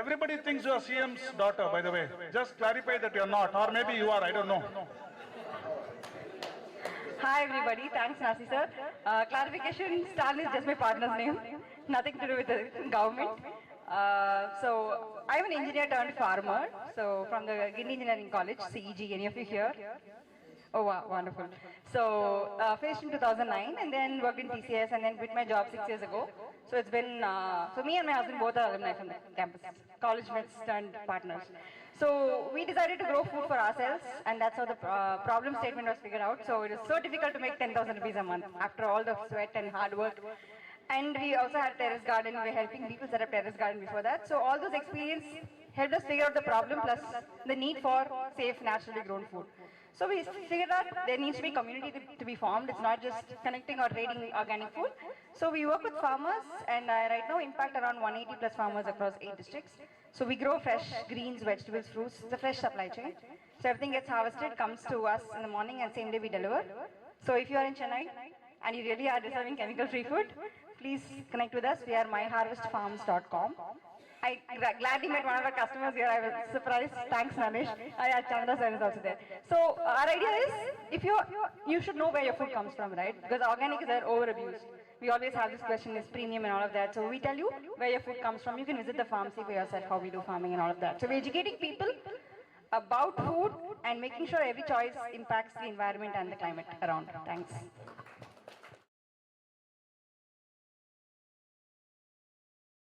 Everybody thinks you are CM's daughter, by the way. Just clarify that you are not, or maybe you are, I don't know. Hi everybody, thanks Nasi sir. Clarification, Stalin is just my partner's name, nothing to do with the government. So I'm an engineer turned farmer, so from the Guinea Engineering College, CEG, any of you here? Oh wow, wonderful. So finished in 2009 and then worked in TCS and then quit my job 6 years ago. So it's been, so me and my husband both are alumni from the campus, college mates turned partners. So we decided to grow food for ourselves and that's how the problem statement was figured out. So it is so difficult to make 10,000 rupees a month after all the sweat and hard work. And we also had terrace garden, we were helping people set up terrace garden before that. So all those experience helped us figure out the problem plus the need for safe, naturally grown food. So we figured out there needs to be community to be formed. It's not just connecting or trading organic food. So we work with farmers and I right now impact around 180 plus farmers across 8 districts. So we grow fresh greens, vegetables, fruits. It's a fresh supply chain. So everything gets harvested, comes to us in the morning and same day we deliver. So if you are in Chennai and you really are deserving chemical-free food, please connect with us. We are myharvestfarms.com. I gladly met one of our customers here. I was surprised. Thanks, Nanesh. Chandra sir is also there. So our idea is, if you should know where your food comes from, right? Because organic is over-abused. We always have this question, is premium and all of that. So we tell you where your food comes from. You can visit the farm, see for yourself how we do farming and all of that. So we're educating people about food and making sure every choice impacts the environment and the climate around. Thanks.